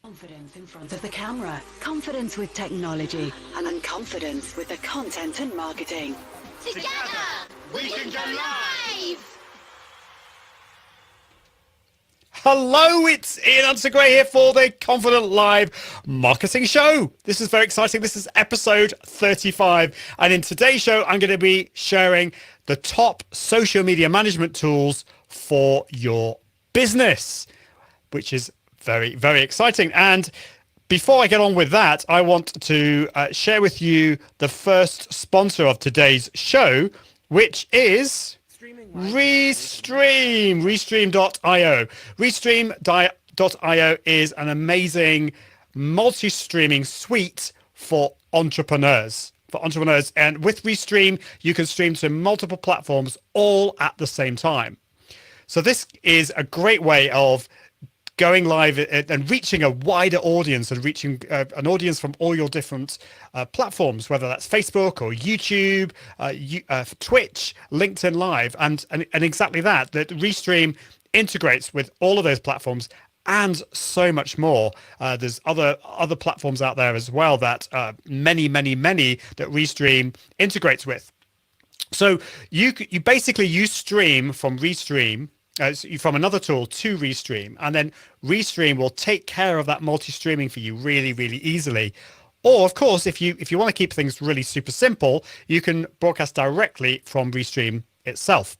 Confidence in front of the camera, confidence with technology, and then confidence with the content and marketing. Together, we can go live! Hello, it's Ian Anderson Gray here for the Confident Live Marketing Show. This is very exciting. This is episode 35. And in today's show, I'm going to be sharing the top social media management tools for your business, which is very, very exciting. And before I get on with that, I want to share with you the first sponsor of today's show, which is Restream, Restream.io. Restream.io is an amazing multi-streaming suite for entrepreneurs. And with Restream, you can stream to multiple platforms all at the same time. So this is a great way of going live and reaching a wider audience and reaching an audience from all your different platforms, whether that's Facebook or YouTube, Twitch, LinkedIn Live, and exactly that Restream integrates with all of those platforms and so much more. There's other platforms out there as well that many that Restream integrates with. So you basically stream from Restream. From another tool to Restream, and then Restream will take care of that multi-streaming for you really, really easily. Or of course, if you want to keep things really super simple, you can broadcast directly from Restream itself.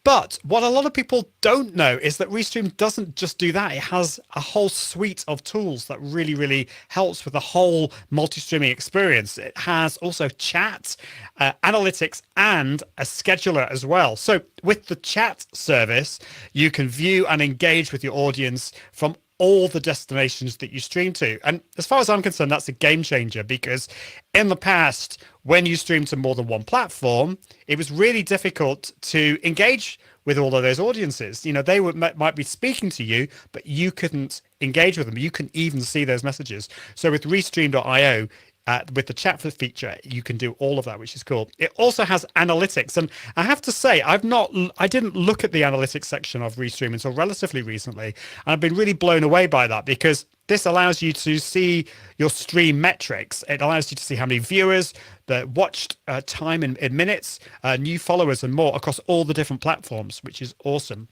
But what a lot of people don't know is that Restream doesn't just do that. It has a whole suite of tools that really, really helps with the whole multi-streaming experience. It has also chat, analytics, and a scheduler as well. So with the chat service, you can view and engage with your audience from all the destinations that you stream to. And as far as I'm concerned, that's a game changer, because in the past, when you stream to more than one platform, it was really difficult to engage with all of those audiences. You know, they might be speaking to you, but you couldn't engage with them. You couldn't even see those messages. So with Restream.io, with the chat feature, you can do all of that, which is cool. It also has analytics, and I have to say, I didn't look at the analytics section of Restream until relatively recently, and I've been really blown away by that, because this allows you to see your stream metrics. It allows you to see how many viewers, the watched time in minutes, new followers, and more across all the different platforms, which is awesome.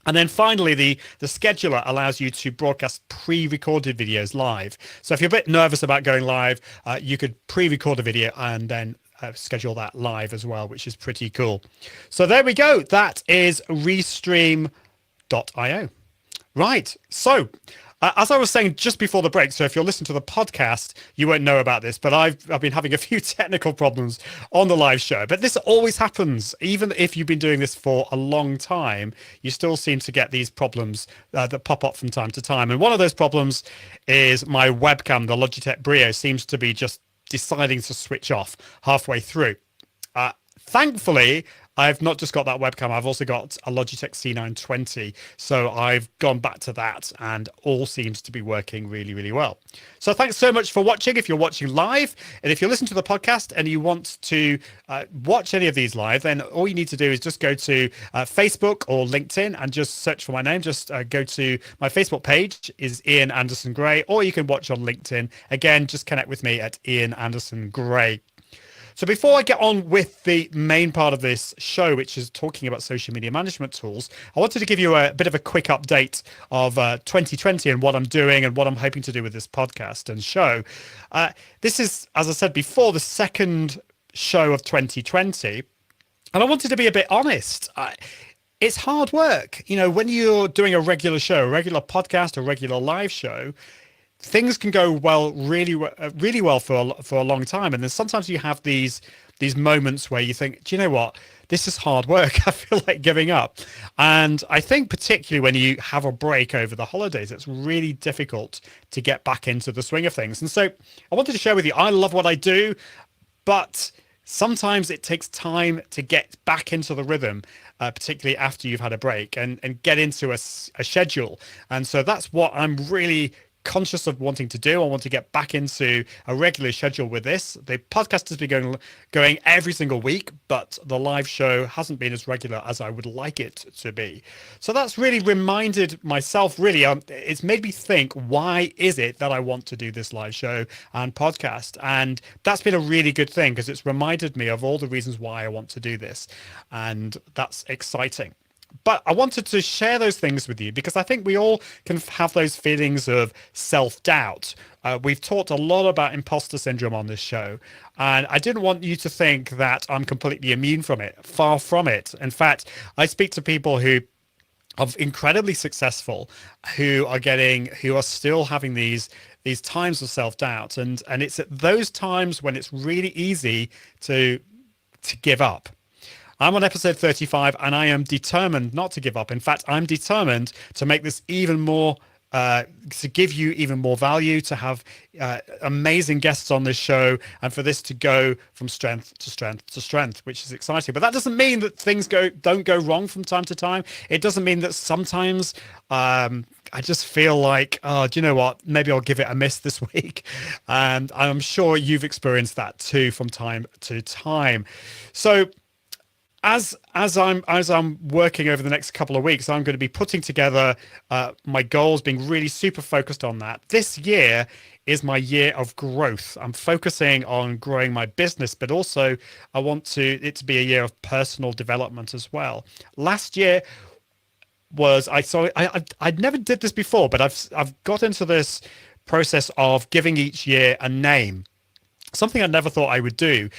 And then finally, the scheduler allows you to broadcast pre-recorded videos live. So if you're a bit nervous about going live, you could pre-record a video and then schedule that live as well, which is pretty cool. So there we go. That is Restream.io. Right. So as I was saying just before the break, so if you're listening to the podcast, you won't know about this, but I've been having a few technical problems on the live show. But this always happens. Even if you've been doing this for a long time, you still seem to get these problems that pop up from time to time. And one of those problems is my webcam, the Logitech Brio, seems to be just deciding to switch off halfway through. Thankfully, I've not just got that webcam, I've also got a Logitech C920. So I've gone back to that, and all seems to be working really, really well. So thanks so much for watching if you're watching live. And if you listen to the podcast and you want to watch any of these live, then all you need to do is just go to Facebook or LinkedIn and just search for my name. Just go to my Facebook page is Ian Anderson Gray, or you can watch on LinkedIn. Again, just connect with me at Ian Anderson Gray. So before I get on with the main part of this show, which is talking about social media management tools, I wanted to give you a bit of a quick update of 2020 and what I'm doing and what I'm hoping to do with this podcast and show. This is, as I said before, the second show of 2020. And I wanted to be a bit honest. It's hard work. You know, when you're doing a regular show, a regular podcast, a regular live show, things can go really well for a long time, and then sometimes you have these moments where you think, do you know what, this is hard work, I feel like giving up. And I think particularly when you have a break over the holidays, it's really difficult to get back into the swing of things. And so I wanted to share with you, I love what I do, but sometimes it takes time to get back into the rhythm, particularly after you've had a break, and get into a schedule. And so that's what I'm really conscious of wanting to do. I want to get back into a regular schedule with this. The podcast has been going every single week, but the live show hasn't been as regular as I would like it to be. So that's really reminded myself, really, it's made me think, why is it that I want to do this live show and podcast? And that's been a really good thing, because it's reminded me of all the reasons why I want to do this. And that's exciting. But I wanted to share those things with you because I think we all can have those feelings of self-doubt. We've talked a lot about imposter syndrome on this show, and I didn't want you to think that I'm completely immune from it. Far from it. In fact, I speak to people who are incredibly successful, who are still having these times of self-doubt, and it's at those times when it's really easy to give up. I'm on episode 35 and I am determined not to give up. In fact, I'm determined to make this even more, to give you even more value, to have amazing guests on this show, and for this to go from strength to strength to strength, which is exciting. But that doesn't mean that things don't go wrong from time to time. It doesn't mean that sometimes I just feel like, oh, do you know what? Maybe I'll give it a miss this week. And I'm sure you've experienced that too from time to time. So as I'm working over the next couple of weeks, I'm going to be putting together my goals, being really super focused on that. This year is my year of growth. I'm focusing on growing my business, but also I want it to be a year of personal development as well. Last year I'd never did this before, but I've got into this process of giving each year a name, something I never thought I would do.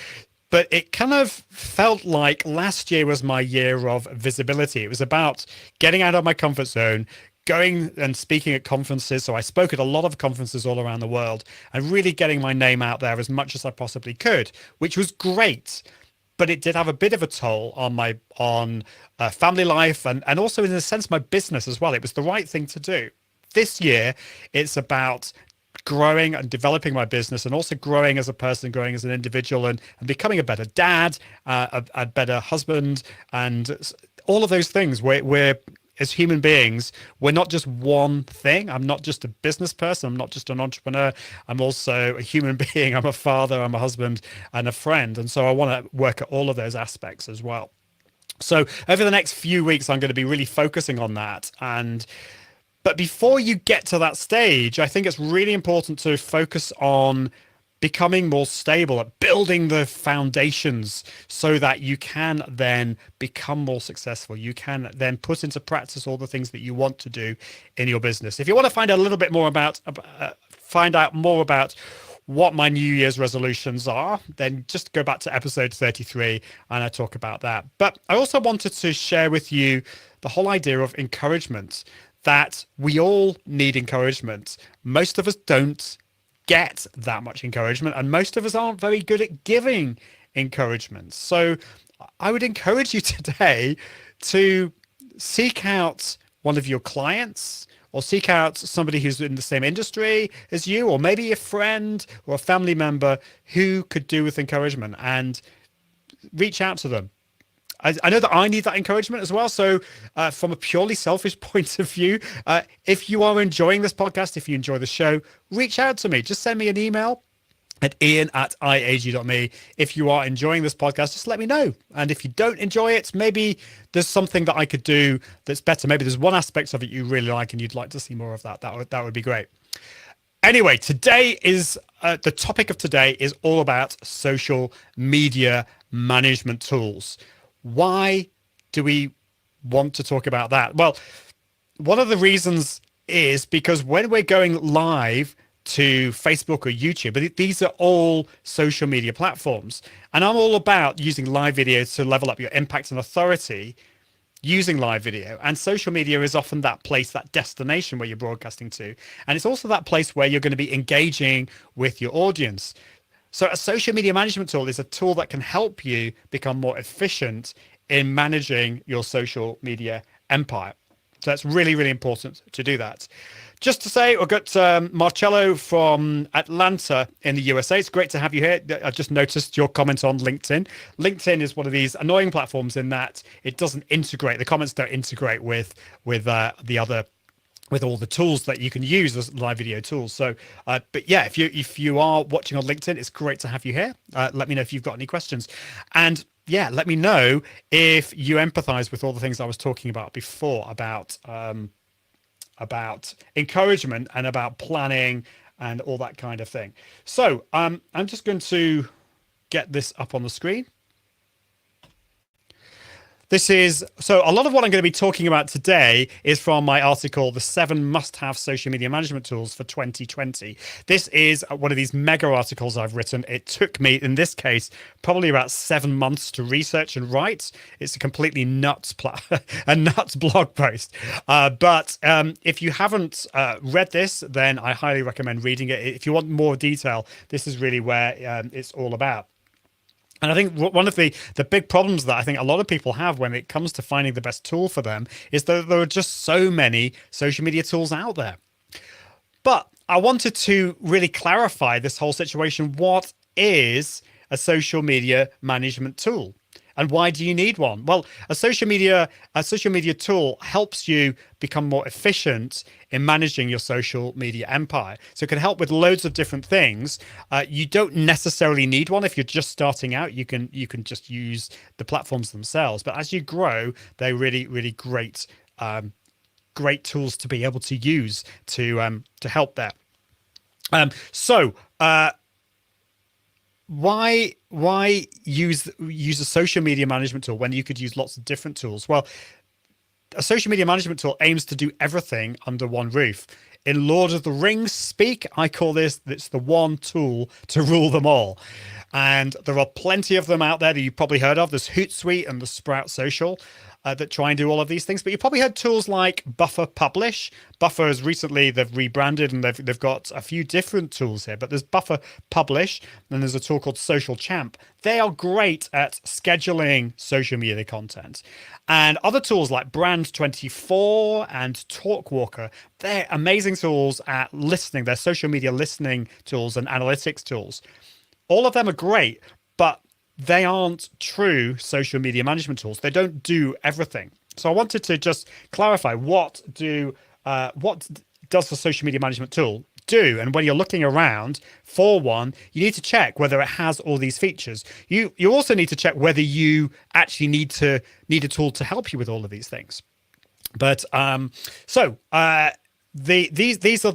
But it kind of felt like last year was my year of visibility. It was about getting out of my comfort zone, going and speaking at conferences. So I spoke at a lot of conferences all around the world and really getting my name out there as much as I possibly could, which was great. But it did have a bit of a toll on my family life and also, in a sense, my business as well. It was the right thing to do. This year, it's about growing and developing my business, and also growing as a person, growing as an individual, and becoming a better dad, a better husband, and all of those things. We're as human beings, we're not just one thing. I'm not just a business person. I'm not just an entrepreneur. I'm also a human being. I'm a father, I'm a husband, and a friend. And so I want to work at all of those aspects as well. So over the next few weeks, I'm going to be really focusing on that. But before you get to that stage, I think it's really important to focus on becoming more stable, at building the foundations so that you can then become more successful. You can then put into practice all the things that you want to do in your business. If you want to find out a little bit more about, what my New Year's resolutions are, then just go back to episode 33 and I talk about that. But I also wanted to share with you the whole idea of encouragement, that we all need encouragement. Most of us don't get that much encouragement, and most of us aren't very good at giving encouragement. So I would encourage you today to seek out one of your clients, or seek out somebody who's in the same industry as you, or maybe a friend or a family member who could do with encouragement, and reach out to them. I know that I need that encouragement as well. So from a purely selfish point of view, if you are enjoying this podcast, if you enjoy the show, reach out to me. Just send me an email at ian@iag.me. If you are enjoying this podcast, just let me know. And if you don't enjoy it, maybe there's something that I could do that's better. Maybe there's one aspect of it you really like and you'd like to see more of that. That would be great. Anyway, today is the topic of today is all about social media management tools. Why do we want to talk about that? Well, one of the reasons is because when we're going live to Facebook or YouTube, but these are all social media platforms, and I'm all about using live video to level up your impact and authority using live video. And social media is often that place, that destination where you're broadcasting to. And it's also that place where you're going to be engaging with your audience. So a social media management tool is a tool that can help you become more efficient in managing your social media empire. So that's really, really important to do that. Just to say, we've got Marcello from Atlanta in the USA. It's great to have you here. I just noticed your comment on LinkedIn. LinkedIn is one of these annoying platforms in that it doesn't integrate. The comments don't integrate with the other with all the tools that you can use as live video tools. So, but yeah, if you are watching on LinkedIn, it's great to have you here. Let me know if you've got any questions, and yeah, let me know if you empathize with all the things I was talking about before about encouragement and about planning and all that kind of thing. So I'm just going to get this up on the screen. So a lot of what I'm going to be talking about today is from my article, The 7 Must-Have Social Media Management Tools for 2020. This is one of these mega articles I've written. It took me, in this case, probably about 7 months to research and write. It's a completely nuts blog post. But if you haven't read this, then I highly recommend reading it. If you want more detail, this is really where it's all about. And I think one of the big problems that I think a lot of people have when it comes to finding the best tool for them is that there are just so many social media tools out there. But I wanted to really clarify this whole situation. What is a social media management tool? And why do you need one? Well, a social media tool helps you become more efficient in managing your social media empire. So it can help with loads of different things. You don't necessarily need one if you're just starting out. You can just use the platforms themselves. But as you grow, they're really, really great tools to be able to use to help there. Why use a social media management tool when you could use lots of different tools? Well, a social media management tool aims to do everything under one roof. In Lord of the Rings speak, I call it's the one tool to rule them all. And there are plenty of them out there that you've probably heard of. There's Hootsuite and the Sprout Social that try and do all of these things. But you've probably heard tools like Buffer Publish. Buffer has recently, they've rebranded and they've got a few different tools here. But there's Buffer Publish, and there's a tool called Social Champ. They are great at scheduling social media content. And other tools like Brand24 and Talkwalker, they're amazing tools at listening. They're social media listening tools and analytics tools. All of them are great, but they aren't true social media management tools. They don't do everything. So I wanted to just clarify what does the social media management tool do? And when you're looking around for one, you need to check whether it has all these features. You also need to check whether you actually need a tool to help you with all of these things. But these are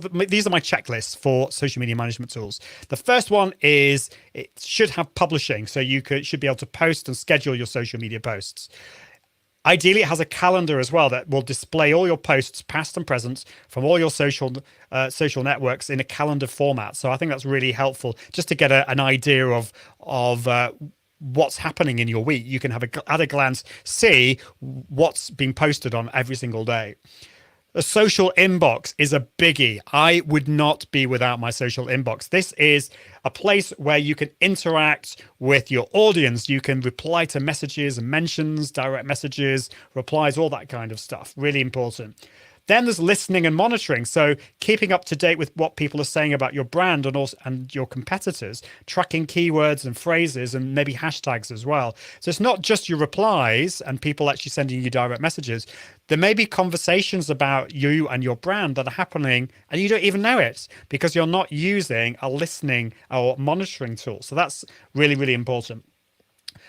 my checklists for social media management tools. The first one is it should have publishing, so you should be able to post and schedule your social media posts. Ideally, it has a calendar as well that will display all your posts, past and present, from all your social networks in a calendar format. So I think that's really helpful just to get an idea of what's happening in your week. You can have at a glance see what's being posted on every single day. A social inbox is a biggie. I would not be without my social inbox. This is a place where you can interact with your audience. You can reply to messages and mentions, direct messages, replies, all that kind of stuff. Really important. Then there's listening and monitoring. So keeping up to date with what people are saying about your brand and your competitors, tracking keywords and phrases and maybe hashtags as well. So it's not just your replies and people actually sending you direct messages. There may be conversations about you and your brand that are happening and you don't even know it because you're not using a listening or monitoring tool. So that's really, really important.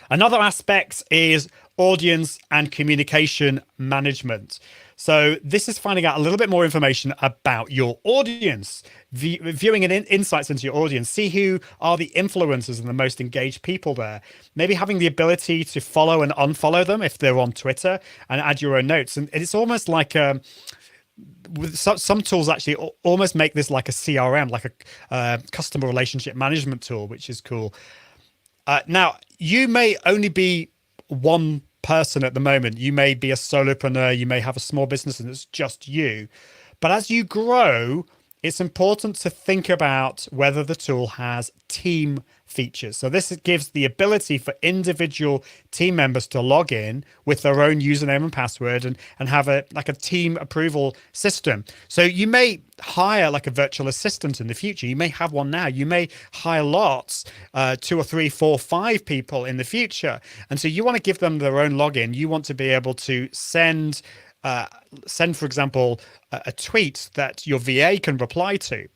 Another aspect is audience and communication management. So this is finding out a little bit more information about your audience, viewing insights into your audience, see who are the influencers and the most engaged people there. Maybe having the ability to follow and unfollow them if they're on Twitter and add your own notes. And it's almost like with some tools actually almost make this like a CRM, like a customer relationship management tool, which is cool. Now, you may only be one person at the moment. You may be a solopreneur, you may have a small business and it's just you. But as you grow, it's important to think about whether the tool has team features. So this gives the ability for individual team members to log in with their own username and password and have a team approval system. So you may hire like a virtual assistant in the future. You may have one now. You may hire lots, 2 or 3, 4, 5 people in the future. And so you want to give them their own login. You want to be able to send send, for example, a tweet that your VA can reply to.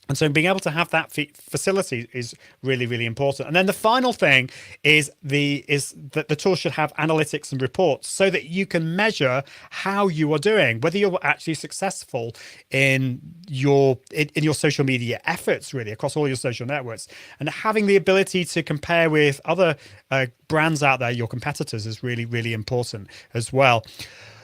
And so being able to have that facility is really, really important. And then the final thing is that the tool should have analytics and reports so that you can measure how you are doing, whether you're actually successful in your social media efforts, really across all your social networks. And having the ability to compare with other brands out there, your competitors, is really, really important as well.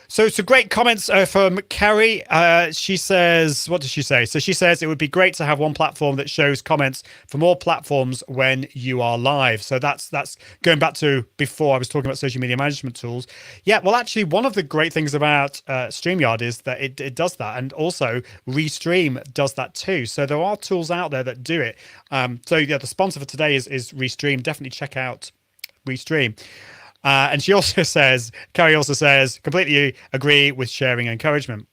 So some great comments from Kerry. She says, what does she say? So she says it would be great to have one platform that shows comments from all platforms when you are live. So that's going back to before I was talking about social media management tools. Yeah, well, actually, one of the great things about StreamYard is that it does that. And also Restream does that too. So there are tools out there that do it. So yeah, the sponsor for today is Restream. Definitely check out Restream. And she also says, Carrie also says, completely agree with sharing encouragement.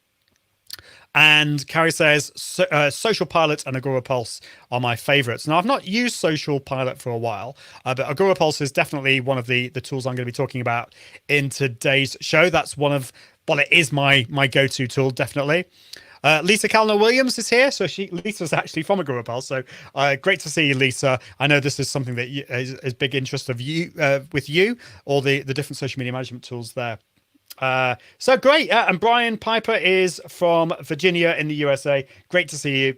And Carrie says, Social Pilot and Agora Pulse are my favorites. Now, I've not used Social Pilot for a while, but Agora Pulse is definitely one of the tools I'm going to be talking about in today's show. That's it is my go-to tool, definitely. Lisa Calner-Williams is here. So Lisa's actually from Agora Pulse. So great to see you, Lisa. I know this is something that is big interest of you, with you, all the different social media management tools there. So great. And Brian Piper is from Virginia in the USA. Great to see you.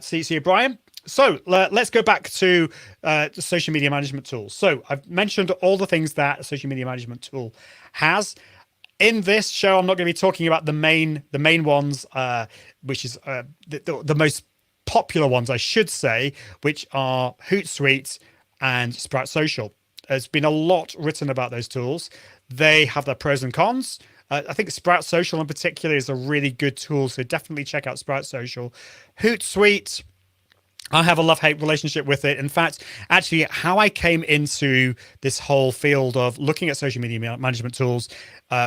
See you, Brian. So let's go back to the social media management tools. So I've mentioned all the things that a social media management tool has. In this show, I'm not going to be talking about the main ones, which is the most popular ones, I should say, which are Hootsuite and Sprout Social. There's been a lot written about those tools. They have their pros and cons. I think Sprout Social in particular is a really good tool, so definitely check out Sprout Social. Hootsuite, I have a love-hate relationship with it. In fact, actually, how I came into this whole field of looking at social media management tools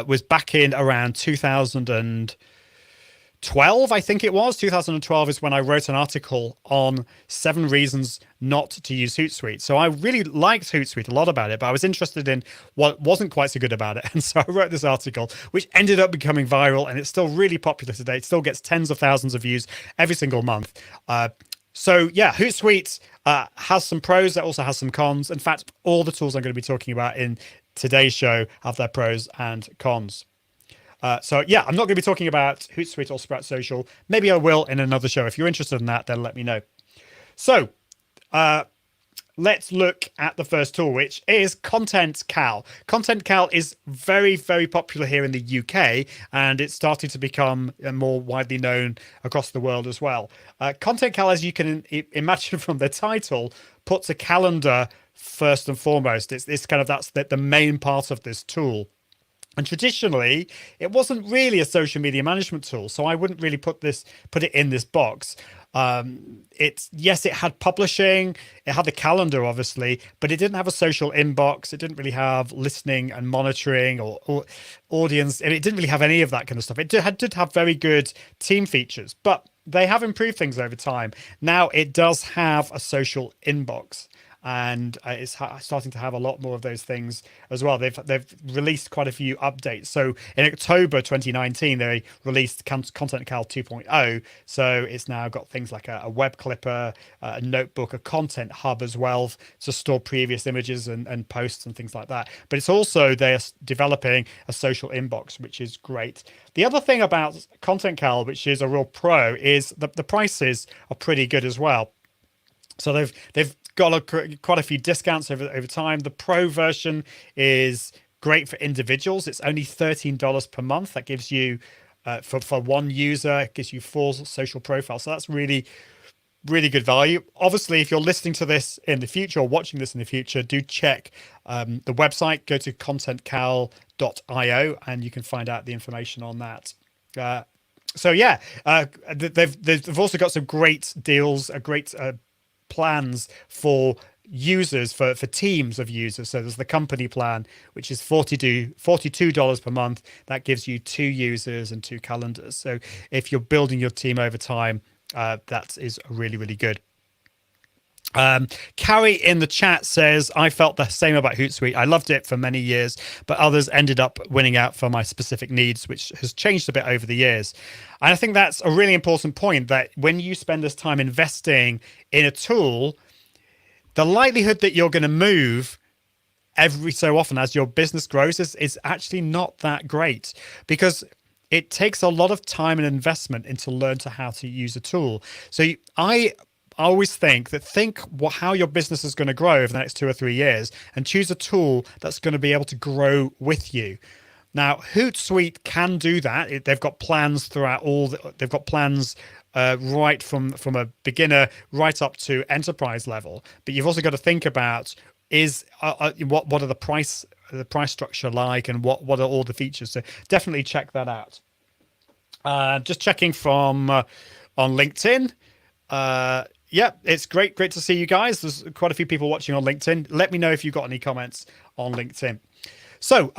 was back in around 2012, I think it was. 2012 is when I wrote an article on 7 reasons not to use Hootsuite. So I really liked Hootsuite, a lot about it, but I was interested in what wasn't quite so good about it. And so I wrote this article, which ended up becoming viral, and it's still really popular today. It still gets tens of thousands of views every single month. So yeah, Hootsuite has some pros. It also has some cons. In fact, all the tools I'm going to be talking about in today's show have their pros and cons. So yeah, I'm not going to be talking about Hootsuite or Sprout Social. Maybe I will in another show. If you're interested in that, then let me know. So let's look at the first tool, which is Content Cal. Content Cal is very, very popular here in the UK, and it's starting to become more widely known across the world as well. Content Cal, as you can imagine from the title, puts a calendar first and foremost. It's kind of that's the main part of this tool. And traditionally, it wasn't really a social media management tool, so I wouldn't really put it in this box. It had publishing, it had the calendar, obviously, but it didn't have a social inbox. It didn't really have listening and monitoring or audience. It didn't really have any of that kind of stuff. It did have very good team features, but they have improved things over time. Now it does have a social inbox, and it's starting to have a lot more of those things as well. They've released quite a few updates. So in October 2019, they released Content Cal 2.0. So it's now got things like a web clipper, a notebook, a content hub as well to store previous images and posts and things like that. But it's also, they're developing a social inbox, which is great. The other thing about Content Cal, which is a real pro, is the prices are pretty good as well. So they've got quite a few discounts over time. The pro version is great for individuals. It's only $13 per month. That gives you, for one user, it gives you 4 social profiles. So that's really, really good value. Obviously, if you're listening to this in the future or watching this in the future, do check the website. Go to contentcal.io and you can find out the information on that. So yeah, they've also got some great deals, great plans for users, for teams of users. So there's the company plan, which is $42 per month. That gives you 2 users and 2 calendars. So if you're building your team over time, that is really, really good. Carrie in the chat says, I felt the same about Hootsuite. I loved it for many years, but others ended up winning out for my specific needs, which has changed a bit over the years. And I think that's a really important point, that when you spend this time investing in a tool, the likelihood that you're going to move every so often as your business grows is actually not that great, because it takes a lot of time and investment into learn to how to use a tool. So I always think how your business is going to grow over the next 2 or 3 years, and choose a tool that's going to be able to grow with you. Now, Hootsuite can do that. They've got plans throughout they've got plans right from a beginner right up to enterprise level. But you've also got to think about what are the price structure like, and what are all the features. So definitely check that out. Just checking from on LinkedIn. Yeah, it's great to see you guys. There's quite a few people watching on LinkedIn. Let me know if you've got any comments on LinkedIn. So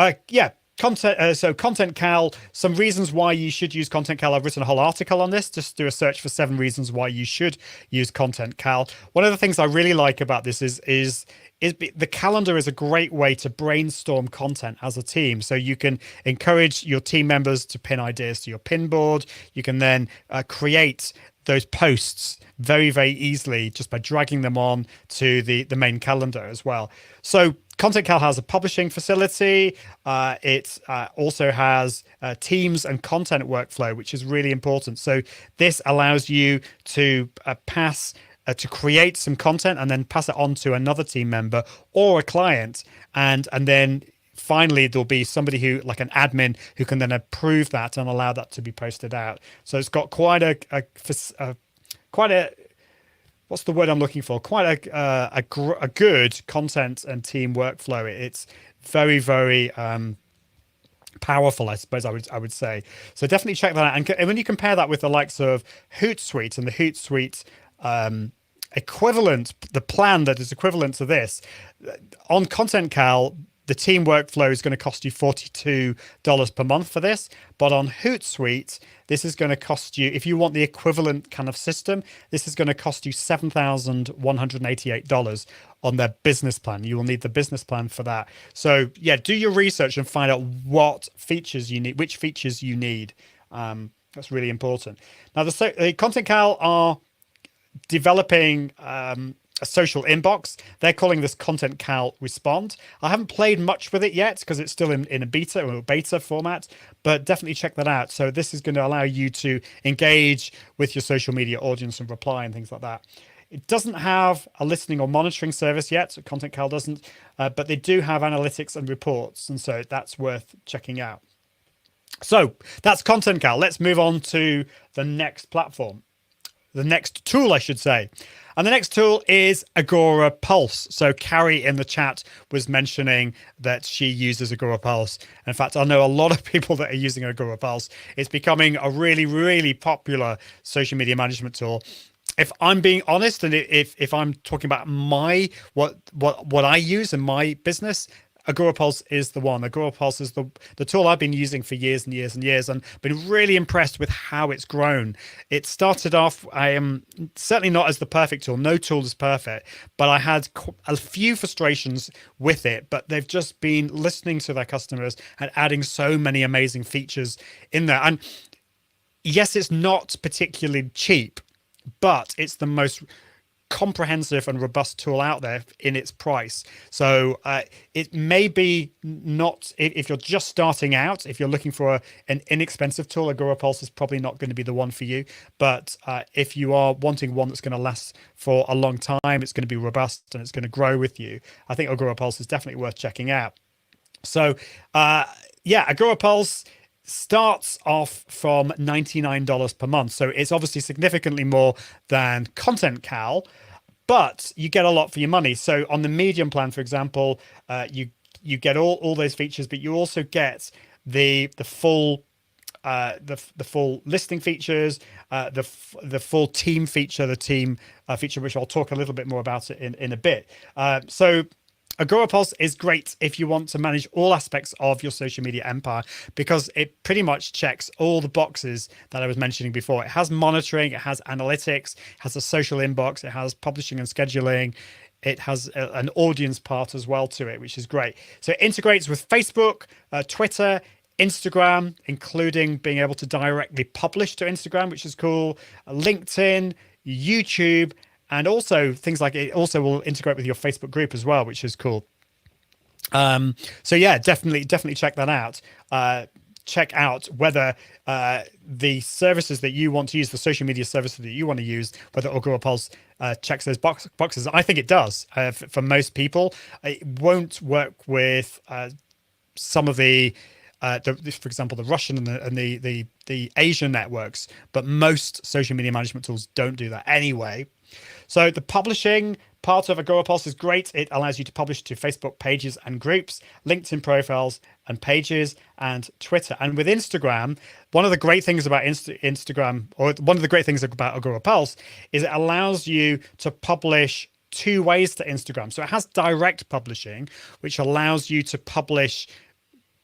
Content Cal, some reasons why you should use Content Cal. I've written a whole article on this. Just do a search for 7 reasons why you should use Content Cal. One of the things I really like about this is the calendar is a great way to brainstorm content as a team. So you can encourage your team members to pin ideas to your pin board. You can then create those posts very, very easily just by dragging them on to the main calendar as well. So Content Cal has a publishing facility. It also has teams and content workflow, which is really important. So this allows you to to create some content and then pass it on to another team member or a client, and then finally there'll be somebody who, like an admin, who can then approve that and allow that to be posted out. So it's got quite a what's the word I'm looking for? Quite a good content and team workflow. It's very, very powerful, I suppose I would say. So definitely check that out. And when you compare that with the likes of Hootsuite and the Hootsuite equivalent, the plan that is equivalent to this, on Content Cal, the team workflow is going to cost you $42 per month for this. But on Hootsuite, this is going to cost you, if you want the equivalent kind of system, this is going to cost you $7,188 on their business plan. You will need the business plan for that. So yeah, do your research and find out what features you need, which features you need. That's really important. Now, the Content Cal are developing a social inbox. They're calling this Content Cal Respond. I haven't played much with it yet because it's still in a beta format, but definitely check that out. So this is going to allow you to engage with your social media audience and reply and things like that. It doesn't have a listening or monitoring service yet. So Content Cal doesn't, but they do have analytics and reports. And so that's worth checking out. So that's Content Cal. Let's move on to the next platform. The next tool, I should say. And the next tool is Agora Pulse. So Carrie in the chat was mentioning that she uses Agora Pulse. In fact, I know a lot of people that are using Agora Pulse. It's becoming a really, really popular social media management tool. If I'm being honest, and if I'm talking about what I use in my business, Agora Pulse is the one. Agora Pulse is the tool I've been using for years and years and years, and been really impressed with how it's grown. It started off, I am certainly not as the perfect tool. No tool is perfect, but I had a few frustrations with it, but they've just been listening to their customers and adding so many amazing features in there. And yes, it's not particularly cheap, but it's the most comprehensive and robust tool out there in its price. So it may be not, if you're just starting out, if you're looking for an inexpensive tool, Agora Pulse is probably not going to be the one for you. But if you are wanting one that's going to last for a long time, it's going to be robust and it's going to grow with you, I think Agora Pulse is definitely worth checking out. So yeah, Agora Pulse starts off from $99 per month. So it's obviously significantly more than Content Cal, but you get a lot for your money. So on the medium plan, for example, you get all those features, but you also get the full listing features, the full team feature, the team feature, which I'll talk a little bit more about it in a bit. So Agora Pulse is great if you want to manage all aspects of your social media empire, because it pretty much checks all the boxes that I was mentioning before. It has monitoring, it has analytics, it has a social inbox, it has publishing and scheduling, it has an audience part as well to it, which is great. So it integrates with Facebook, Twitter, Instagram, including being able to directly publish to Instagram, which is cool, LinkedIn, YouTube, and also things like it also will integrate with your Facebook group as well, which is cool. So yeah, definitely check that out. Check out whether the services that you want to use, the social media services that you want to use, whether Agora Pulse checks those boxes. I think it does. For most people, it won't work with some of for example, the Russian and the Asian networks, but most social media management tools don't do that anyway. So the publishing part of Agora Pulse is great. It allows you to publish to Facebook pages and groups, LinkedIn profiles and pages, and Twitter. And with Instagram, one of the great things about Instagram, or one of the great things about Agora Pulse, is it allows you to publish two ways to Instagram. So it has direct publishing, which allows you to publish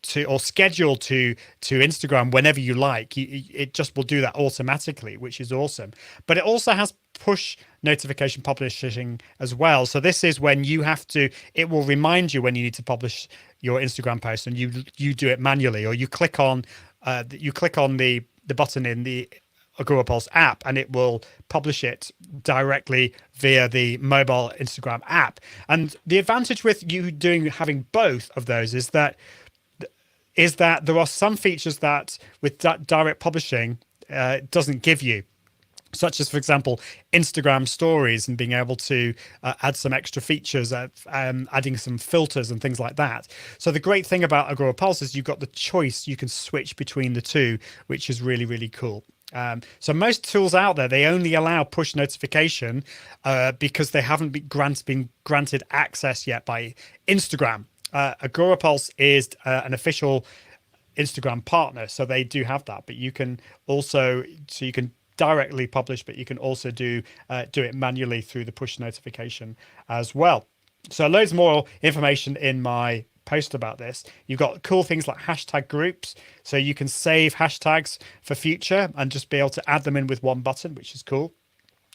to or schedule to Instagram whenever you like. It just will do that automatically, which is awesome. But it also has push notification publishing as well. So this is when you have to, it will remind you when you need to publish your Instagram post, and you do it manually, or you click on the button in the Agora Pulse app, and it will publish it directly via the mobile Instagram app. And the advantage with you having both of those is that there are some features that with direct publishing doesn't give you, such as, for example, Instagram stories and being able to add some extra features, adding some filters and things like that. So the great thing about Agora Pulse is you've got the choice. You can switch between the two, which is really, really cool. So most tools out there, they only allow push notification because they haven't been granted access yet by Instagram. Agora Pulse is an official Instagram partner, so they do have that. But you can also, you can directly publish, but you can also do it manually through the push notification as well. So loads more information in my post about this. You've got cool things like hashtag groups, so you can save hashtags for future and just be able to add them in with one button, which is cool.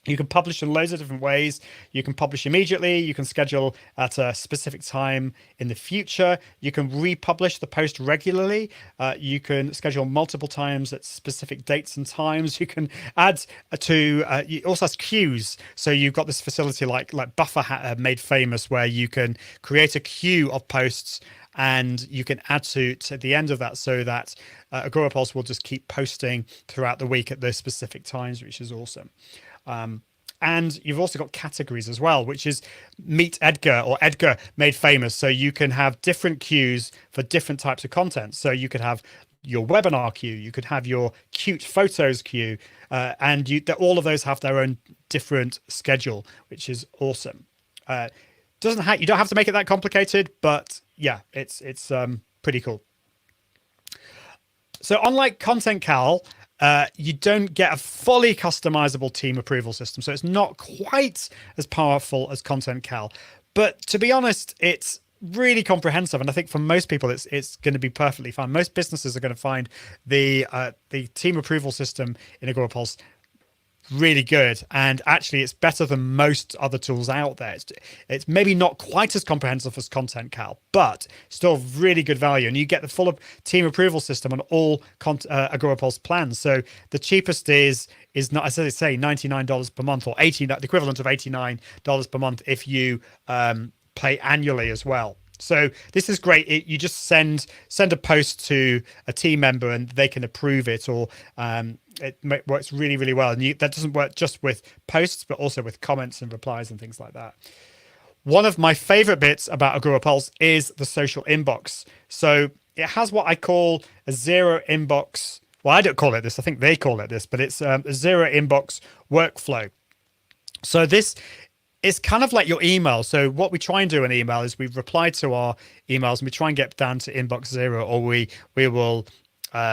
You can publish in loads of different ways. You can publish immediately. You can schedule at a specific time in the future. You can republish the post regularly. You can schedule multiple times at specific dates and times. You can add it also has queues. So you've got this facility like Buffer made famous, where you can create a queue of posts and you can add to the end of that, so that Agora Pulse will just keep posting throughout the week at those specific times, which is awesome. And you've also got categories as well, which is Meet Edgar or Edgar made famous. So you can have different queues for different types of content. So you could have your webinar queue, you could have your cute photos queue, and all of those have their own different schedule, which is awesome. You don't have to make it that complicated, but yeah, it's pretty cool. So unlike Content Cal, you don't get a fully customizable team approval system. So it's not quite as powerful as Content Cal. But to be honest, it's really comprehensive. And I think for most people, it's going to be perfectly fine. Most businesses are going to find the team approval system in Agora Pulse really good, and actually it's better than most other tools out there. It's maybe not quite as comprehensive as Content Cal, but still really good value, and you get the full team approval system on all Agora Pulse plans. So the cheapest is not, as I say, $99 per month, or the equivalent of $89 per month if you pay annually as well. So this is great. You just send a post to a team member and they can approve it, or it works really, really well. And that doesn't work just with posts, but also with comments and replies and things like that. One of my favorite bits about Agora Pulse is the social inbox. So it has what I call a zero inbox. Well, I don't call it this. I think they call it this, but it's a zero inbox workflow. So this is kind of like your email. So what we try and do in email is we reply to our emails and we try and get down to inbox zero, or we will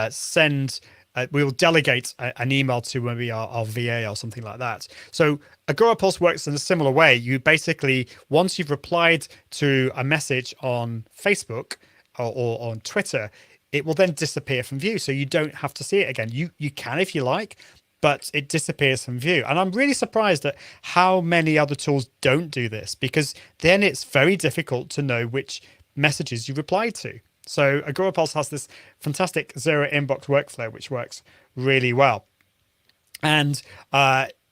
send we will delegate an email to maybe our VA or something like that. So Agora Pulse works in a similar way. You basically, once you've replied to a message on Facebook or on Twitter, it will then disappear from view. So you don't have to see it again. You can if you like, but it disappears from view. And I'm really surprised at how many other tools don't do this, because then it's very difficult to know which messages you replied to. So Agora Pulse has this fantastic zero inbox workflow, which works really well. And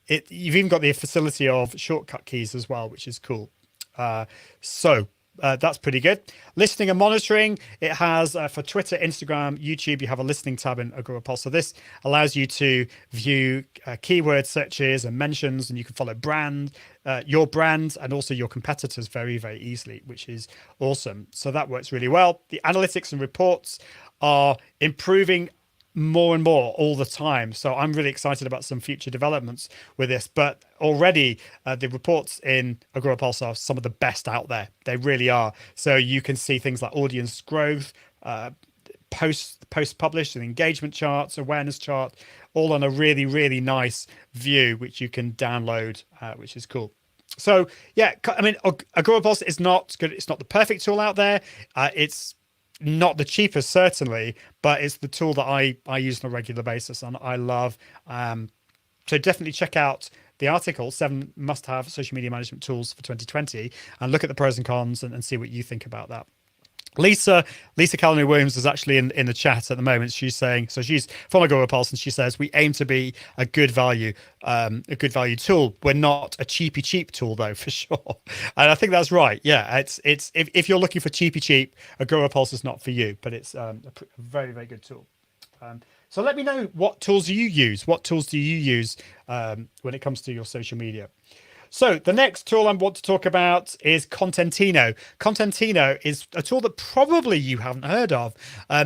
you've even got the facility of shortcut keys as well, which is cool. That's pretty good. Listening and monitoring, it has for Twitter, Instagram, YouTube, you have a listening tab in Agora Pulse. So this allows you to view keyword searches and mentions, and you can follow your brand and also your competitors very, very easily, which is awesome. So that works really well. The analytics and reports are improving more and more all the time. So I'm really excited about some future developments with this, but already the reports in Agora Pulse are some of the best out there. They really are. So you can see things like audience growth, post published and engagement charts, awareness chart, all on a really, really nice view, which you can download, which is cool. So yeah, I mean, Agora Pulse is not good. It's not the perfect tool out there. It's not the cheapest, certainly, but it's the tool that I use on a regular basis and I love. So definitely check out the article, 7 must-have social media management tools for 2020, and look at the pros and cons and see what you think about that. Lisa Calhoun Williams is actually in the chat at the moment. She's saying, so she's from Agora Pulse, and she says we aim to be a good value tool. We're not a cheap tool though, for sure. And I think that's right. Yeah, it's if you're looking for cheap, Agora Pulse is not for you, but it's a very, very good tool. So let me know, what tools do you use? What tools do you use when it comes to your social media? So the next tool I want to talk about is Contentino. Contentino is a tool that probably you haven't heard of.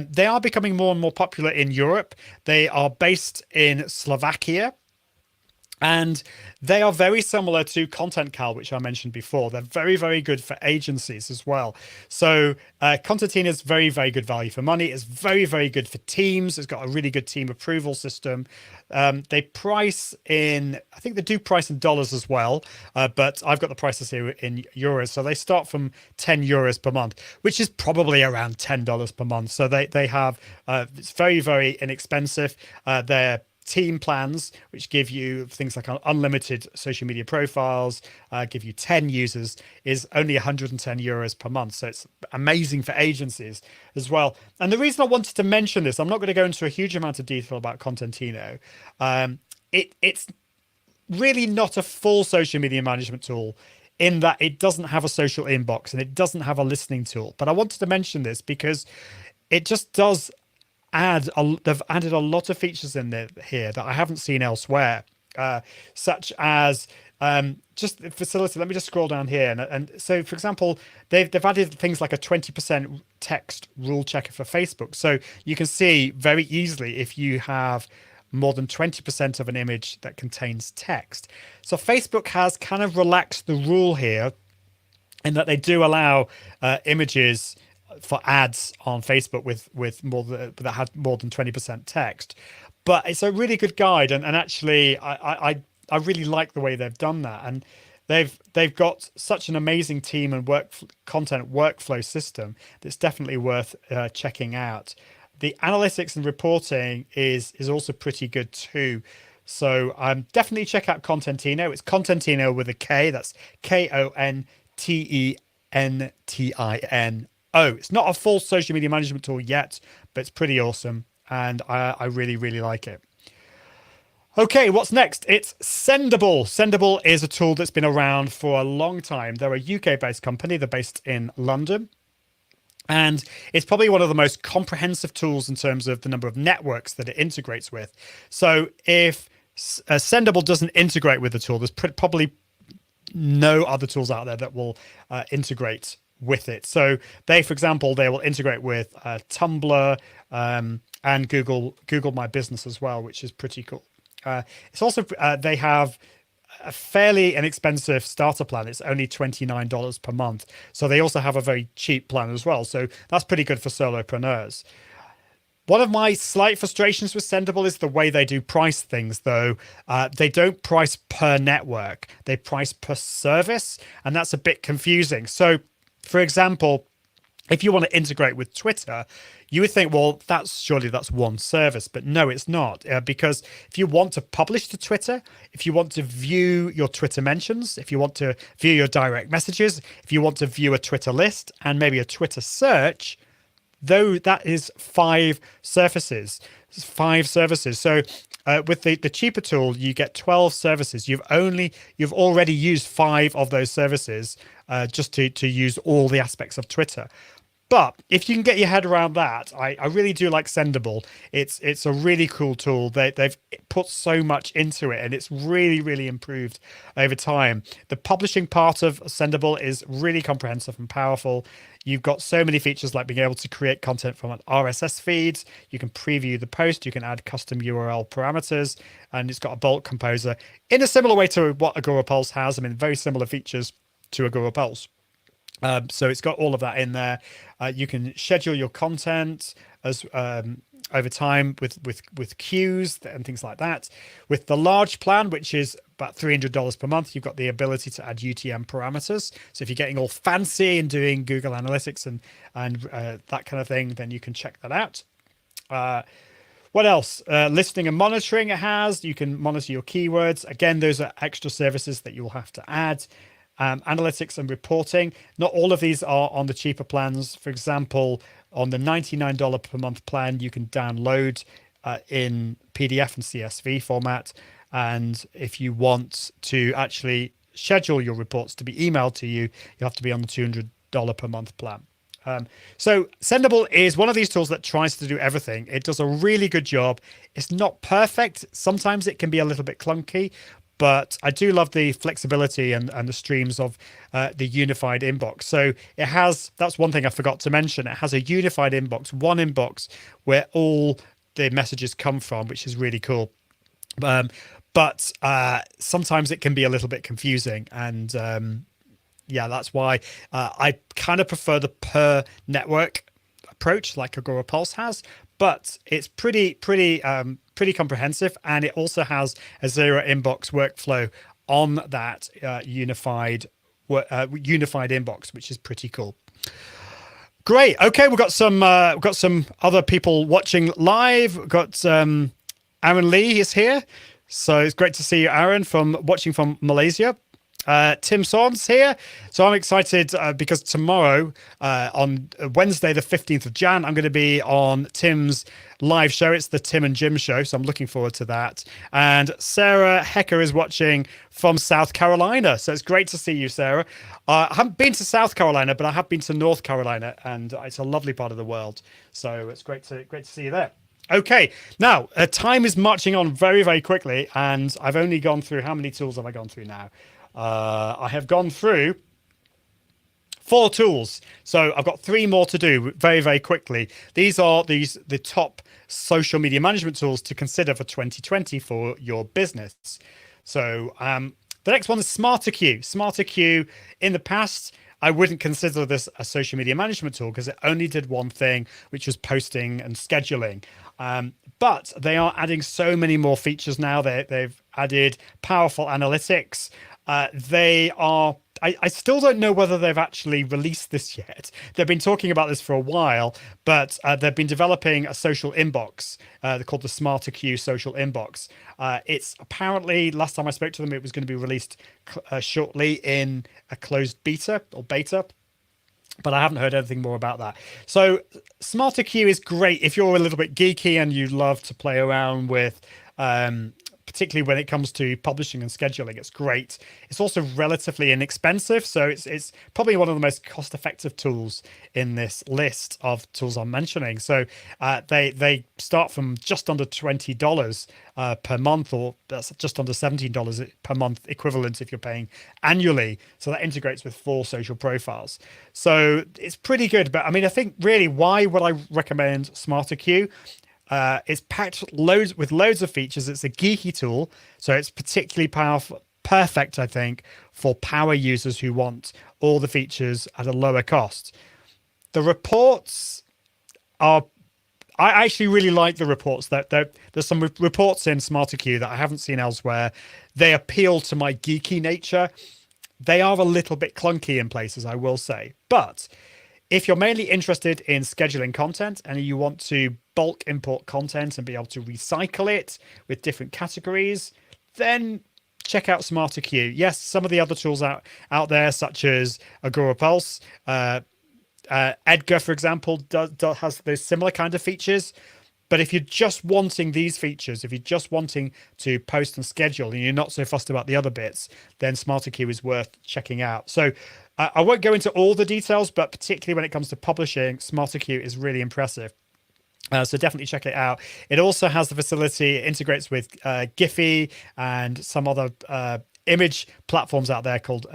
They are becoming more and more popular in Europe. They are based in Slovakia. And they are very similar to ContentCal, which I mentioned before. They're very, very good for agencies as well. So Contentino is very, very good value for money. It's very, very good for teams. It's got a really good team approval system. They price in, I think they do price in dollars as well, but I've got the prices here in euros. So they start from 10 euros per month, which is probably around $10 per month. So they have, it's very, very inexpensive. They're team plans, which give you things like unlimited social media profiles, give you 10 users, is only 110 euros per month. So it's amazing for agencies as well. And the reason I wanted to mention this, I'm not going to go into a huge amount of detail about Contentino. It's really not a full social media management tool in that it doesn't have a social inbox and it doesn't have a listening tool. But I wanted to mention this because it just does they've added a lot of features in here that I haven't seen elsewhere, such as just the facility. Let me just scroll down here. And so, for example, they've added things like a 20% text rule checker for Facebook. So you can see very easily if you have more than 20% of an image that contains text. So Facebook has kind of relaxed the rule here in that they do allow images for ads on Facebook with more that had more than 20% text. But it's a really good guide, and actually I really like the way they've done that. And they've got such an amazing team and content workflow system that's definitely worth checking out. The analytics and reporting is also pretty good too. So definitely check out Contentino. It's Contentino with a K. That's Kontentino. It's not a full social media management tool yet, but it's pretty awesome. And I really, really like it. Okay, what's next? It's Sendable. Sendable is a tool that's been around for a long time. They're a UK-based company. They're based in London. And it's probably one of the most comprehensive tools in terms of the number of networks that it integrates with. So if Sendable doesn't integrate with the tool, there's probably no other tools out there that will integrate with it. So they, for example, they will integrate with Tumblr and Google My Business as well, which is pretty cool. It's also they have a fairly inexpensive starter plan. It's only $29 per month. So they also have a very cheap plan as well. So that's pretty good for solopreneurs. One of my slight frustrations with Sendable is the way they do price things, though. They don't price per network, they price per service, and that's a bit confusing. So, for example, if you want to integrate with Twitter, you would think, well, surely that's one service, but no, it's not, because if you want to publish to Twitter, if you want to view your Twitter mentions, if you want to view your direct messages, if you want to view a Twitter list and maybe a Twitter search, though that is 5 services. So with the cheaper tool, you get 12 services. You've already used 5 of those services just to use all the aspects of Twitter. But if you can get your head around that, I really do like Sendable. It's a really cool tool. They've put so much into it, and it's really, really improved over time. The publishing part of Sendable is really comprehensive and powerful. You've got so many features like being able to create content from an RSS feed. You can preview the post. You can add custom URL parameters, and it's got a bulk composer in a similar way to what Agora Pulse has. I mean, very similar features to Agora Pulse. So it's got all of that in there. You can schedule your content as over time with queues and things like that. With the large plan, which is about $300 per month, you've got the ability to add UTM parameters. So if you're getting all fancy and doing Google Analytics and that kind of thing, then you can check that out. What else? Listening and monitoring it has. You can monitor your keywords. Again, those are extra services that you'll have to add. Analytics and reporting. Not all of these are on the cheaper plans. For example, on the $99 per month plan, you can download in PDF and CSV format. And if you want to actually schedule your reports to be emailed to you, you have to be on the $200 per month plan. So Sendable is one of these tools that tries to do everything. It does a really good job. It's not perfect. Sometimes it can be a little bit clunky, but I do love the flexibility and the streams of the unified inbox. So it has, that's one thing I forgot to mention. It has a unified inbox, one inbox where all the messages come from, which is really cool. But sometimes it can be a little bit confusing. And yeah, that's why I kind of prefer the per network approach like Agora Pulse has. But it's pretty comprehensive, and it also has a zero inbox workflow on that unified inbox, which is pretty cool. Great. Okay, we've got some other people watching live. We've got Aaron Lee is here, so it's great to see you, Aaron, watching from Malaysia. Tim Sons here. So I'm excited because tomorrow, on Wednesday, the 15th of Jan, I'm going to be on Tim's live show. It's the Tim and Jim show. So I'm looking forward to that. And Sarah Hecker is watching from South Carolina. So it's great to see you, Sarah. I haven't been to South Carolina, but I have been to North Carolina, and it's a lovely part of the world. So it's great to see you there. Okay, now time is marching on very, very quickly, and I've only gone through, how many tools have I gone through now? I have gone through 4 tools, so I've got 3 more to do very, very quickly. These are the top social media management tools to consider for 2020 for your business. So the next one is SmarterQ. SmarterQ, in the past, I wouldn't consider this a social media management tool because it only did one thing, which was posting and scheduling. But they are adding so many more features now. They've added powerful analytics. I still don't know whether they've actually released this yet. They've been talking about this for a while, but they've been developing a social inbox. They're called the SmarterQ social inbox. It's apparently, last time I spoke to them, it was going to be released shortly in a closed beta, but I haven't heard anything more about that. So SmarterQ is great if you're a little bit geeky and you love to play around with particularly when it comes to publishing and scheduling. It's great. It's also relatively inexpensive, so it's probably one of the most cost-effective tools in this list of tools I'm mentioning. So they start from just under $20 per month, or that's just under $17 per month equivalent if you're paying annually. So that integrates with 4 social profiles. So it's pretty good. But I mean, I think really, why would I recommend SmarterQ? It's packed with loads of features. It's a geeky tool, so it's particularly powerful, perfect, I think, for power users who want all the features at a lower cost. The reports are I actually really like the reports. There's some reports in SmarterQ that I haven't seen elsewhere. They appeal to my geeky nature. They are a little bit clunky in places, I will say. But if you're mainly interested in scheduling content and you want to bulk import content and be able to recycle it with different categories, then check out SmarterQ. Yes, some of the other tools out there, such as Agora Pulse, Edgar, for example, has those similar kind of features. But if you're just wanting these features, if you're just wanting to post and schedule and you're not so fussed about the other bits, then SmarterQ is worth checking out. So I won't go into all the details, but particularly when it comes to publishing, SmarterQ is really impressive. So definitely check it out. It also has the facility, it integrates with Giphy and some other image platforms out there called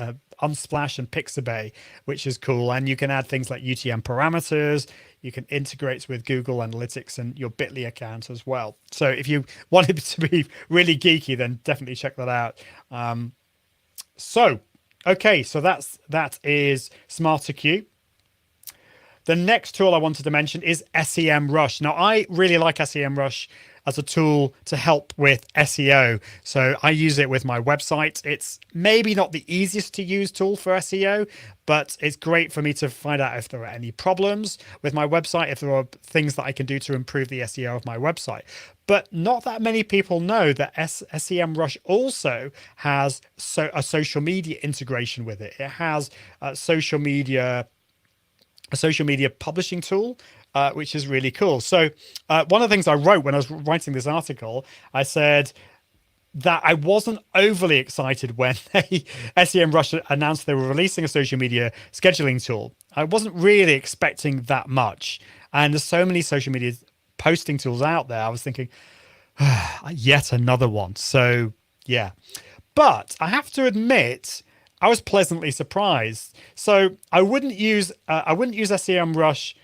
Unsplash and Pixabay, which is cool. And you can add things like UTM parameters. You can integrate with Google Analytics and your Bitly account as well. So if you want it to be really geeky, then definitely check that out. Okay, so that is SmarterQ. The next tool I wanted to mention is Sem Rush. Now, I really like Sem Rush as a tool to help with SEO. So I use it with my website. It's maybe not the easiest to use tool for SEO, but it's great for me to find out if there are any problems with my website, if there are things that I can do to improve the SEO of my website. But not that many people know that Sem Rush also has a social media integration with it. It has a social media publishing tool, which is really cool. So one of the things I wrote when I was writing this article, I said that I wasn't overly excited when SEM Rush announced they were releasing a social media scheduling tool. I wasn't really expecting that much. And there's so many social media posting tools out there. I was thinking, yet another one. So yeah, but I have to admit, I was pleasantly surprised. So I wouldn't use SEM Rush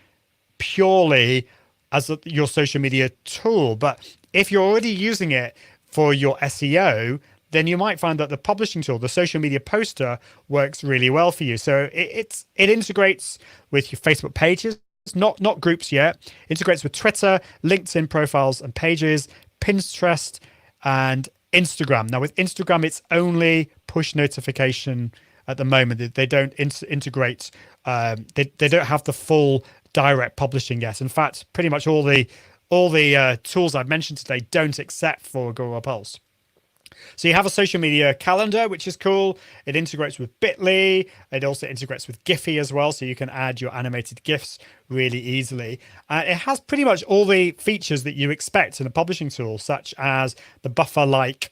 purely as your social media tool, but if you're already using it for your SEO, then you might find that the publishing tool, the social media poster, works really well for you. So it integrates with your Facebook pages, not groups yet. Integrates with Twitter, LinkedIn profiles and pages, Pinterest, and Instagram. Now with Instagram, it's only push notification at the moment. They don't integrate. They don't have the full direct publishing yet. In fact, pretty much all the tools I've mentioned today don't accept for Agora Pulse. So you have a social media calendar, which is cool. It integrates with Bitly. It also integrates with Giphy as well, so you can add your animated GIFs really easily. It has pretty much all the features that you expect in a publishing tool, such as the buffer-like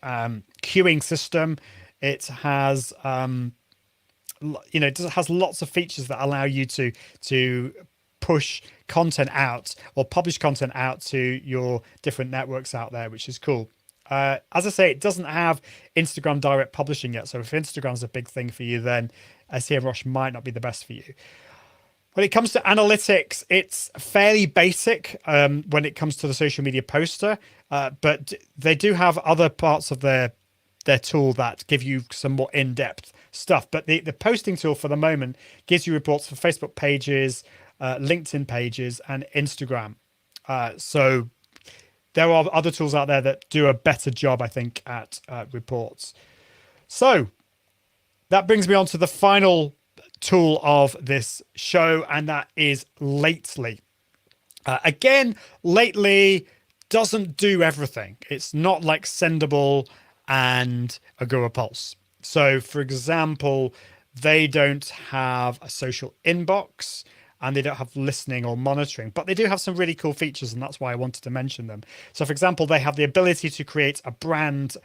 queuing system. It has, it has lots of features that allow you to push content out or publish content out to your different networks out there, which is cool. As I say, it doesn't have Instagram direct publishing yet. So if Instagram's a big thing for you, then SEM Rush might not be the best for you. When it comes to analytics, it's fairly basic when it comes to the social media poster, but they do have other parts of their tool that give you some more in-depth stuff. But the posting tool for the moment gives you reports for Facebook pages, LinkedIn pages, and Instagram. So there are other tools out there that do a better job, I think, at reports. So that brings me on to the final tool of this show, and that is Lately. Again, Lately doesn't do everything. It's not like Sendable and Agora Pulse. So, for example, they don't have a social inbox, and they don't have listening or monitoring, but they do have some really cool features, and that's why I wanted to mention them. So for example, they have the ability to create a brand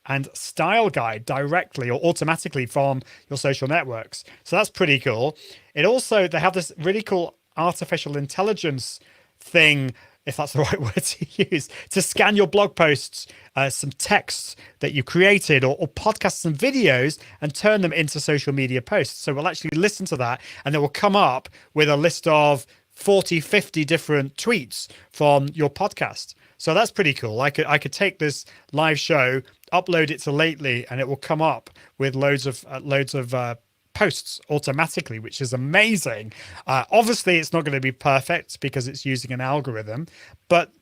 and style guide directly or automatically from your social networks. So that's pretty cool. They have this really cool artificial intelligence thing, if that's the right word to use, to scan your blog posts, some texts that you created or podcasts and videos and turn them into social media posts. So we'll actually listen to that and it will come up with a list of 40, 50 different tweets from your podcast. So that's pretty cool. I could take this live show, upload it to Lately, and it will come up with loads of posts automatically, which is amazing. Obviously, it's not going to be perfect because it's using an algorithm, but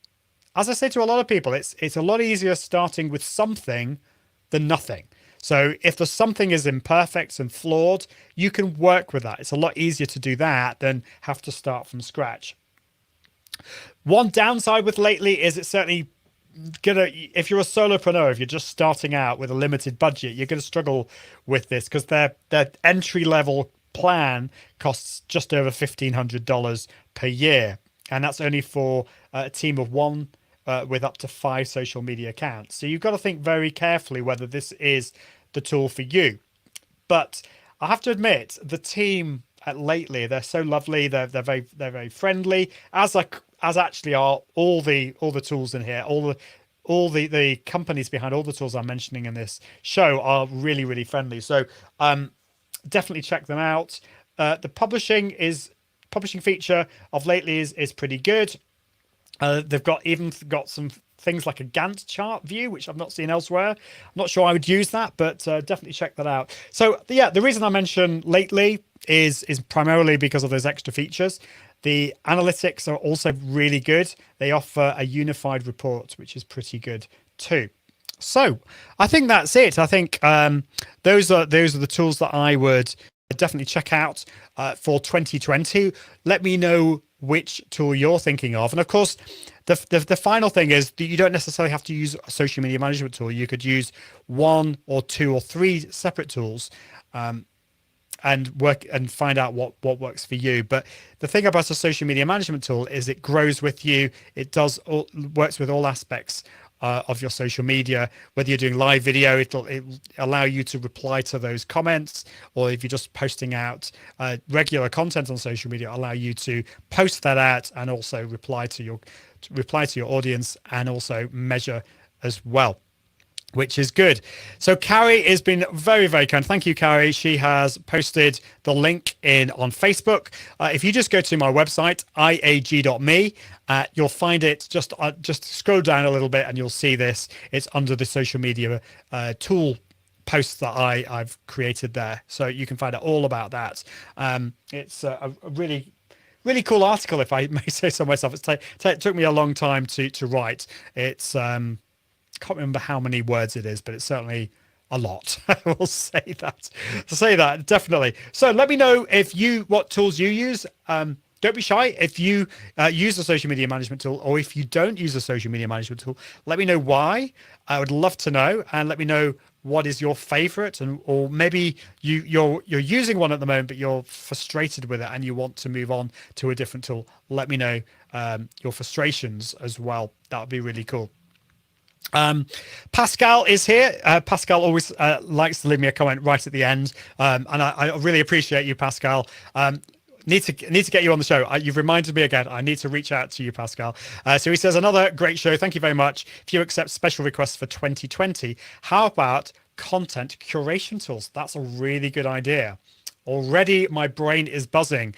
as I say to a lot of people, it's a lot easier starting with something than nothing. So if the something is imperfect and flawed, you can work with that. It's a lot easier to do that than have to start from scratch. One downside with Lately is it's certainly if you're a solopreneur, if you're just starting out with a limited budget, you're going to struggle with this because their entry level plan costs just over $1,500 per year, and that's only for a team of one with up to 5 social media accounts. So you've got to think very carefully whether this is the tool for you. But I have to admit, the team at Lately, they're so lovely. They're very friendly, as actually are all the tools in here. All the companies behind all the tools I'm mentioning in this show are really, really friendly. So definitely check them out. The publishing feature of Lately is pretty good. They've got some things like a Gantt chart view, which I've not seen elsewhere. I'm not sure I would use that, but definitely check that out. So yeah, the reason I mention Lately is primarily because of those extra features. The analytics are also really good. They offer a unified report, which is pretty good too. So I think that's it. I think those are the tools that I would definitely check out for 2020. Let me know which tool you're thinking of. And of course, the final thing is that you don't necessarily have to use a social media management tool. You could use 1 or 2 or 3 separate tools and work and find out what works for you. But the thing about a social media management tool is it grows with you. It works with all aspects of your social media. Whether you're doing live video, it'll allow you to reply to those comments, or if you're just posting out regular content on social media, allow you to post that out and also reply to your audience and also measure as well, which is good. So Carrie has been very, very kind. Thank you, Carrie. She has posted the link on Facebook. If you just go to my website, iag.me, you'll find it. Just scroll down a little bit and you'll see this. It's under the social media tool posts that I've created there. So you can find out all about that. It's a really, really cool article, if I may say so myself. It took me a long time to write. It's can't remember how many words it is, but it's certainly a lot. I will say that definitely. So let me know what tools you use. Don't be shy. If you use a social media management tool, or if you don't use a social media management tool, let me know why. I would love to know, and let me know what is your favorite, or maybe you're using one at the moment, but you're frustrated with it and you want to move on to a different tool. Let me know your frustrations as well. That would be really cool. Pascal is here. Pascal always likes to leave me a comment right at the end, and I really appreciate you, Pascal. Need to get you on the show. You've reminded me again. I need to reach out to you, Pascal. So he says, another great show. Thank you very much. If you accept special requests for 2020, how about content curation tools? That's a really good idea. Already my brain is buzzing.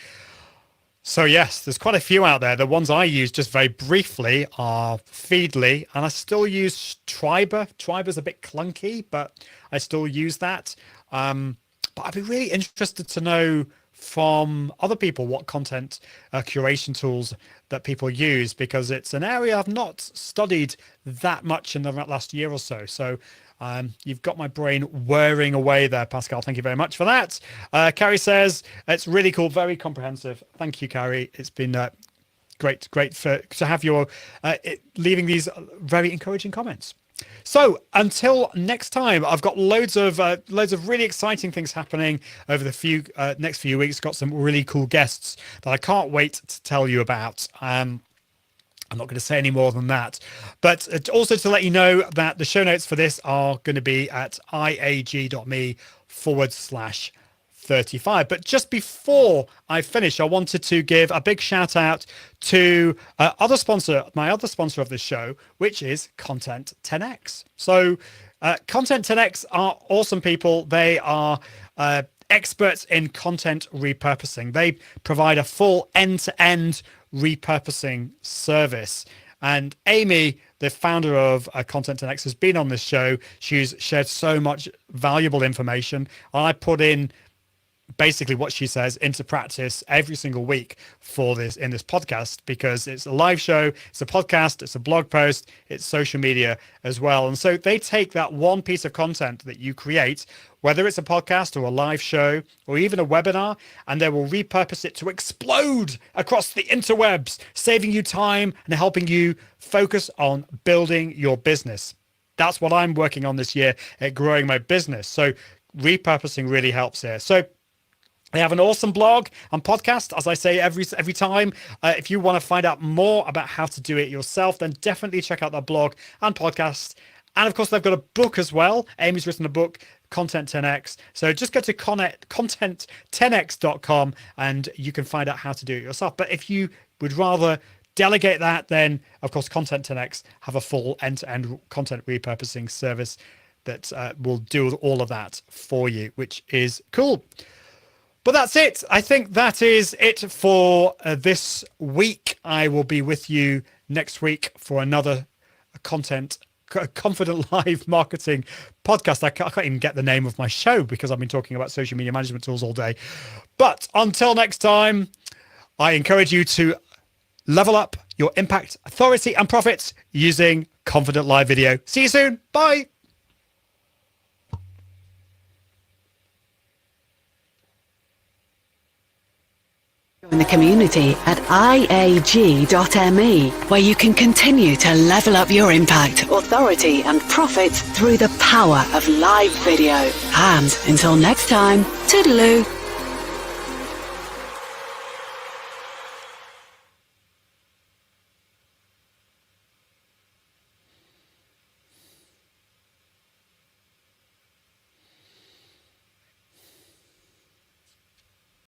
So yes, there's quite a few out there. The ones I use just very briefly are Feedly, and I still use Triber. Triber's a bit clunky, but I still use that. But I'd be really interested to know from other people what content curation tools that people use, because it's an area I've not studied that much in the last year or so. So you've got my brain whirring away there, Pascal. Thank you very much for that. Carrie says, it's really cool, very comprehensive. Thank you, Carrie. It's been great to have your leaving these very encouraging comments. So until next time, I've got loads of really exciting things happening over the next few weeks. Got some really cool guests that I can't wait to tell you about. I'm not going to say any more than that, but also to let you know that the show notes for this are going to be at iag.me/35. But just before I finish, I wanted to give a big shout out to my other sponsor of this show, which is Content 10x. So Content 10x are awesome people. They are experts in content repurposing. They provide a full end-to-end repurposing service. And Amy, the founder of Content 10x, has been on this show. She's shared so much valuable information. I put in basically what she says into practice every single week for this in this podcast, because it's a live show, it's a podcast, it's a blog post, it's social media as well. And so they take that one piece of content that you create, whether it's a podcast or a live show or even a webinar, and they will repurpose it to explode across the interwebs, saving you time and helping you focus on building your business. That's what I'm working on this year at growing my business. So repurposing really helps here. So they have an awesome blog and podcast, as I say every time. If you want to find out more about how to do it yourself, then definitely check out their blog and podcast. And of course, they've got a book as well. Amy's written a book, Content 10x. So just go to content10x.com and you can find out how to do it yourself. But if you would rather delegate that, then of course, Content 10x have a full end-to-end content repurposing service that will do all of that for you, which is cool. But that's it. I think that is it for this week. I will be with you next week for another Confident Live Marketing podcast. I can't even get the name of my show because I've been talking about social media management tools all day. But until next time, I encourage you to level up your impact, authority, and profits using Confident Live Video. See you soon. Bye. Join the community at iag.me, where you can continue to level up your impact, authority, and profits through the power of live video. And until next time, toodaloo.